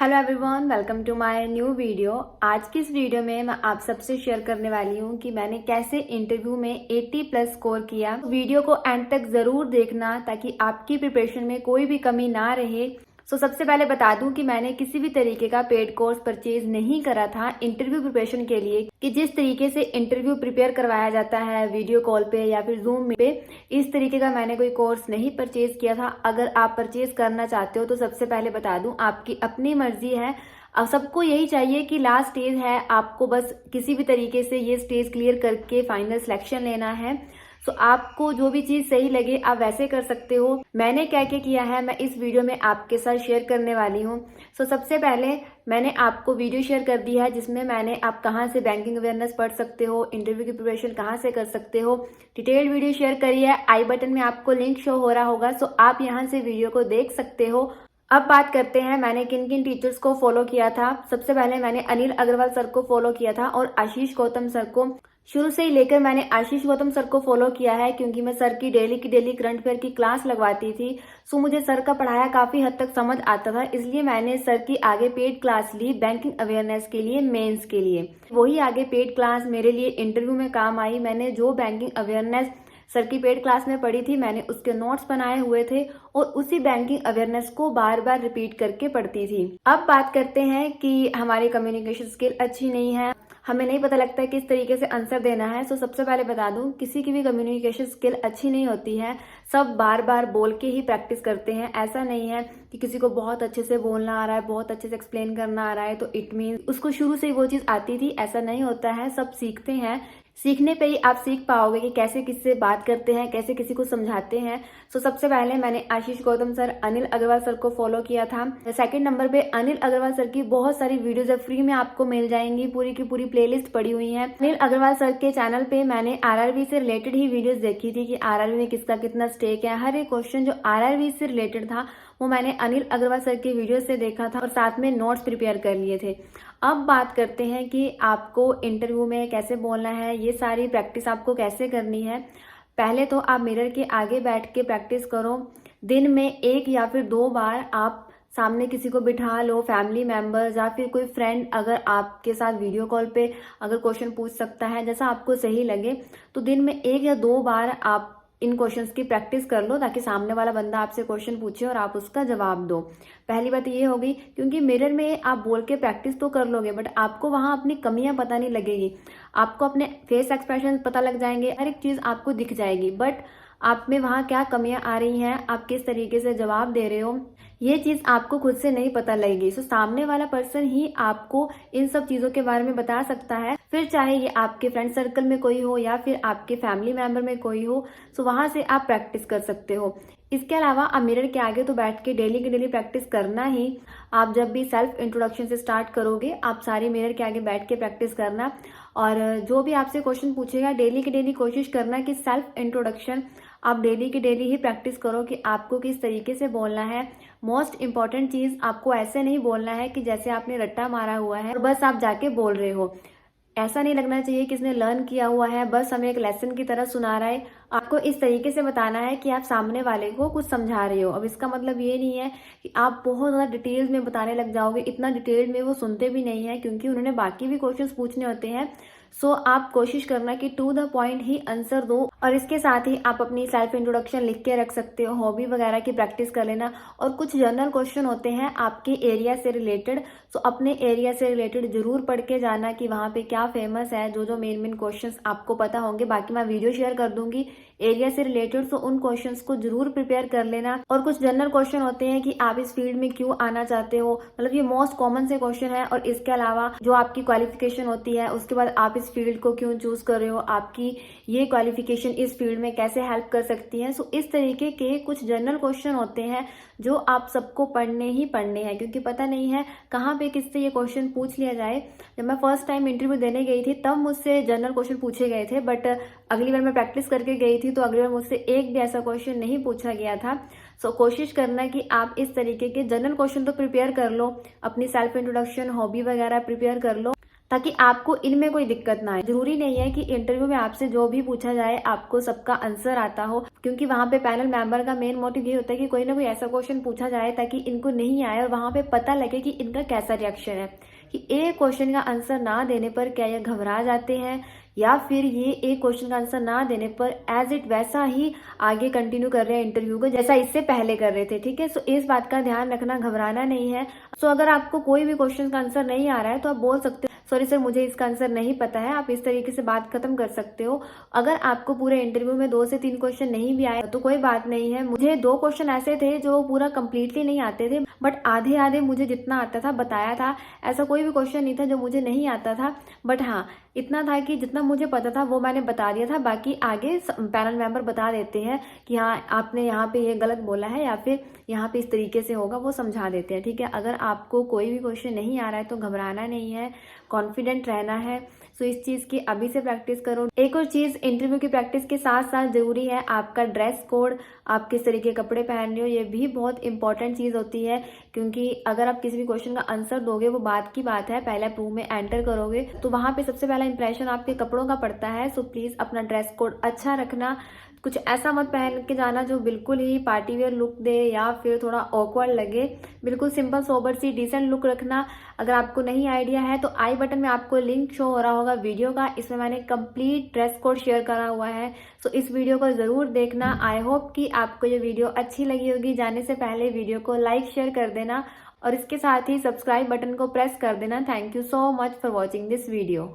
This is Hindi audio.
Hello everyone, welcome to my new video. आज की इस वीडियो में मैं आप सबसे शेयर करने वाली हूँ कि मैंने कैसे इंटरव्यू में 80 प्लस स्कोर किया। वीडियो को एंड तक जरूर देखना ताकि आपकी प्रिपरेशन में कोई भी कमी ना रहे। सबसे पहले बता दूं कि मैंने किसी भी तरीके का पेड कोर्स परचेज नहीं करा था इंटरव्यू प्रिपरेशन के लिए। कि जिस तरीके से इंटरव्यू प्रिपेयर करवाया जाता है वीडियो कॉल पे या फिर जूम पे, इस तरीके का मैंने कोई कोर्स नहीं परचेज किया था। अगर आप परचेज करना चाहते हो तो सबसे पहले बता दूं, आपकी अपनी मर्जी है। अब सबको यही चाहिए कि लास्ट स्टेज है, आपको बस किसी भी तरीके से ये स्टेज क्लियर करके फाइनल सिलेक्शन लेना है। आपको जो भी चीज सही लगे आप वैसे कर सकते हो। मैंने क्या क्या किया है मैं इस वीडियो में आपके साथ शेयर करने वाली हूँ। सबसे पहले मैंने आपको वीडियो शेयर कर दी है जिसमें मैंने आप कहाँ से बैंकिंग अवेयरनेस पढ़ सकते हो, इंटरव्यू की प्रिपरेशन कहाँ से कर सकते हो, डिटेल्ड वीडियो शेयर करी है। आई बटन में आपको लिंक शो हो रहा होगा, आप यहाँ से वीडियो को देख सकते हो। अब बात करते हैं मैंने किन किन टीचर्स को फॉलो किया था। सबसे पहले मैंने अनिल अग्रवाल सर को फॉलो किया था और आशीष गौतम सर को। शुरू से ही लेकर मैंने आशीष गौतम सर को फॉलो किया है क्योंकि मैं सर की डेली करंट अफेयर की क्लास लगवाती थी। मुझे सर का पढ़ाया काफी हद तक समझ आता था, इसलिए मैंने सर की आगे पेड क्लास ली बैंकिंग अवेयरनेस के लिए, मेंस के लिए। वही आगे पेड क्लास मेरे लिए इंटरव्यू में काम आई। मैंने जो बैंकिंग अवेयरनेस सर की पेड क्लास में पढ़ी थी, मैंने उसके नोट्स बनाए हुए थे और उसी बैंकिंग अवेयरनेस को बार बार रिपीट करके पढ़ती थी। अब बात करते हैं कि हमारी कम्युनिकेशन स्किल अच्छी नहीं है, हमें नहीं पता लगता है किस तरीके से आंसर देना है। सबसे पहले बता दूं, किसी की भी कम्युनिकेशन स्किल अच्छी नहीं होती है। सब बार बार बोल के ही प्रैक्टिस करते हैं। ऐसा नहीं है कि किसी को बहुत अच्छे से बोलना आ रहा है, बहुत अच्छे से एक्सप्लेन करना आ रहा है तो इट मीन उसको शुरू से ही वो चीज आती थी, ऐसा नहीं होता है। सब सीखते हैं, सीखने पे ही आप सीख पाओगे कि कैसे किससे बात करते हैं, कैसे किसी को समझाते हैं। सबसे पहले मैंने आशीष गौतम सर, अनिल अग्रवाल सर को फॉलो किया था। सेकंड नंबर पे अनिल अग्रवाल सर की बहुत सारी वीडियोज फ्री में आपको मिल जाएंगी, पूरी की पूरी प्लेलिस्ट पड़ी हुई है। अनिल अग्रवाल सर के चैनल पे मैंने आरआरबी से रिलेटेड ही वीडियोज देखी थी कि आरआरबी में किसका कितना स्टेक है। हर एक क्वेश्चन जो आरआरबी से रिलेटेड था वो मैंने अनिल अग्रवाल सर के वीडियो से देखा था और साथ में नोट्स प्रिपेयर कर लिए थे। अब बात करते हैं कि आपको इंटरव्यू में कैसे बोलना है, ये सारी प्रैक्टिस आपको कैसे करनी है। पहले तो आप मिरर के आगे बैठ के प्रैक्टिस करो। दिन में 1 या फिर 2 बार आप सामने किसी को बिठा लो, फैमिली मेंबर्स या फिर कोई फ्रेंड अगर आपके साथ वीडियो कॉल पे अगर क्वेश्चन पूछ सकता है, जैसा आपको सही लगे, तो दिन में 1 या 2 बार आप इन क्वेश्चंस की प्रैक्टिस कर लो ताकि सामने वाला बंदा आपसे क्वेश्चन पूछे और आप उसका जवाब दो। पहली बात ये होगी, क्योंकि मिरर में आप बोल के प्रैक्टिस तो कर लोगे बट आपको वहां अपनी कमियां पता नहीं लगेगी। आपको अपने फेस एक्सप्रेशन पता लग जाएंगे, हर एक चीज आपको दिख जाएगी, बट आप में वहां क्या कमियां आ रही हैं, आप किस तरीके से जवाब दे रहे हो, ये चीज आपको खुद से नहीं पता लगेगी। सामने वाला पर्सन ही आपको इन सब चीजों के बारे में बता सकता है। फिर चाहे ये आपके फ्रेंड सर्कल में कोई हो या फिर आपके फैमिली मेंबर में कोई हो, वहां से आप प्रैक्टिस कर सकते हो। इसके अलावा आप मिरर के आगे तो बैठ के डेली की डेली प्रैक्टिस करना ही। आप जब भी सेल्फ इंट्रोडक्शन से स्टार्ट करोगे, आप सारी मिरर के आगे बैठ के प्रैक्टिस करना और जो भी आपसे क्वेश्चन पूछेगा डेली की डेली कोशिश करना कि सेल्फ इंट्रोडक्शन आप डेली की डेली ही प्रैक्टिस करो कि आपको किस तरीके से बोलना है। मोस्ट इंपॉर्टेंट चीज, आपको ऐसे नहीं बोलना है कि जैसे आपने रट्टा मारा हुआ है और बस आप जाके बोल रहे हो। ऐसा नहीं लगना चाहिए कि इसने लर्न किया हुआ है, बस हमें एक लेसन की तरह सुना रहा है। आपको इस तरीके से बताना है कि आप सामने वाले को कुछ समझा रहे हो। अब इसका मतलब ये नहीं है कि आप बहुत ज़्यादा डिटेल्स में बताने लग जाओगे। इतना डिटेल में वो सुनते भी नहीं है क्योंकि उन्होंने बाकी भी क्वेश्चंस पूछने होते हैं। आप कोशिश करना कि टू द पॉइंट ही आंसर दो। और इसके साथ ही आप अपनी सेल्फ इंट्रोडक्शन लिख के रख सकते हो, हॉबी वगैरह की प्रैक्टिस कर लेना। और कुछ जनरल क्वेश्चन होते हैं आपके एरिया से रिलेटेड, अपने एरिया से रिलेटेड जरूर पढ़ के जाना कि वहाँ पे क्या फेमस है। जो मेन क्वेश्चंस आपको पता होंगे, बाकी मैं वीडियो शेयर कर दूंगी एरिया से रिलेटेड, उन क्वेश्चंस को जरूर प्रिपेयर कर लेना। और कुछ जनरल क्वेश्चन होते हैं कि आप इस फील्ड में क्यों आना चाहते हो, मतलब ये मोस्ट कॉमन से क्वेश्चन है। और इसके अलावा जो आपकी क्वालिफिकेशन होती है, उसके बाद आप इस फील्ड को क्यों चूज कर रहे हो, आपकी ये क्वालिफिकेशन इस फील्ड में कैसे हेल्प कर सकती है। इस तरीके के कुछ जनरल क्वेश्चन होते हैं जो आप सबको पढ़ने ही पढ़ने हैं, क्योंकि पता नहीं है कहाँ पे किससे ये क्वेश्चन पूछ लिया जाए। जब मैं फर्स्ट टाइम इंटरव्यू देने गई थी तब मुझसे जनरल क्वेश्चन पूछे गए थे, बट अगली बार मैं प्रैक्टिस करके गई थी तो अगली बार मुझसे एक भी ऐसा क्वेश्चन नहीं पूछा गया था। कोशिश करना कि आप इस तरीके के जनरल क्वेश्चन तो प्रिपेयर कर लो, अपनी सेल्फ इंट्रोडक्शन, हॉबी वगैरह प्रिपेयर कर लो ताकि आपको इनमें कोई दिक्कत ना आए। जरूरी नहीं है कि इंटरव्यू में आपसे जो भी पूछा जाए आपको सबका आंसर आता हो, क्योंकि वहां पे पैनल मेंबर का मेन मोटिव ये होता है कि कोई ना कोई ऐसा क्वेश्चन पूछा जाए ताकि इनको नहीं आए और वहां पे पता लगे कि इनका कैसा रिएक्शन है, कि एक क्वेश्चन का आंसर ना देने पर क्या ये घबरा जाते हैं या फिर ये एक क्वेश्चन का आंसर ना देने पर एज इट वैसा ही आगे कंटिन्यू कर रहे हैं इंटरव्यू को जैसा इससे पहले कर रहे थे। ठीक है, सो इस बात का ध्यान रखना, घबराना नहीं है। सो अगर आपको कोई भी क्वेश्चन का आंसर नहीं आ रहा है तो आप बोल सकते हो सॉरी सर मुझे इसका आंसर नहीं पता है। आप इस तरीके से बात खत्म कर सकते हो। अगर आपको पूरे इंटरव्यू में 2 से 3 क्वेश्चन नहीं भी आए तो कोई बात नहीं है। मुझे 2 क्वेश्चन ऐसे थे जो पूरा कंप्लीटली नहीं आते थे, बट आधे आधे मुझे जितना आता था बताया था। ऐसा कोई भी क्वेश्चन नहीं था जो मुझे नहीं आता था, बट हाँ इतना था कि जितना मुझे पता था वो मैंने बता दिया था। बाकी आगे पैनल मेंबर बता देते हैं कि हाँ आपने यहाँ पे ये गलत बोला है या फिर यहाँ पे इस तरीके से होगा, वो समझा देते हैं। ठीक है, अगर आपको कोई भी क्वेश्चन नहीं आ रहा है तो घबराना नहीं है, कॉन्फिडेंट रहना है। सो इस चीज़ की अभी से प्रैक्टिस करो। एक और चीज़ इंटरव्यू की प्रैक्टिस के साथ साथ जरूरी है आपका ड्रेस कोड, आप किस तरीके के कपड़े पहन रहे हो, ये भी बहुत इंपॉर्टेंट चीज़ होती है। क्योंकि अगर आप किसी भी क्वेश्चन का आंसर दोगे वो बात की बात है, पहले आप रूम में एंटर करोगे तो वहाँ पे सबसे पहला इंप्रेशन आपके कपड़ों का पड़ता है। सो प्लीज़ अपना ड्रेस कोड अच्छा रखना, कुछ ऐसा मत पहन के जाना जो बिल्कुल ही पार्टी वेयर लुक दे या फिर थोड़ा ऑकवर्ड लगे। बिल्कुल सिंपल सोबर सी डिसेंट लुक रखना। अगर आपको नहीं आइडिया है तो आई बटन में आपको लिंक शो हो रहा होगा वीडियो का, इसमें मैंने कंप्लीट ड्रेस कोड शेयर करा हुआ है। सो इस वीडियो को जरूर देखना। आई होप कि आपको ये वीडियो अच्छी लगी होगी। जाने से पहले वीडियो को लाइक शेयर कर देना और इसके साथ ही सब्सक्राइब बटन को प्रेस कर देना। Thank you so much for watching this video.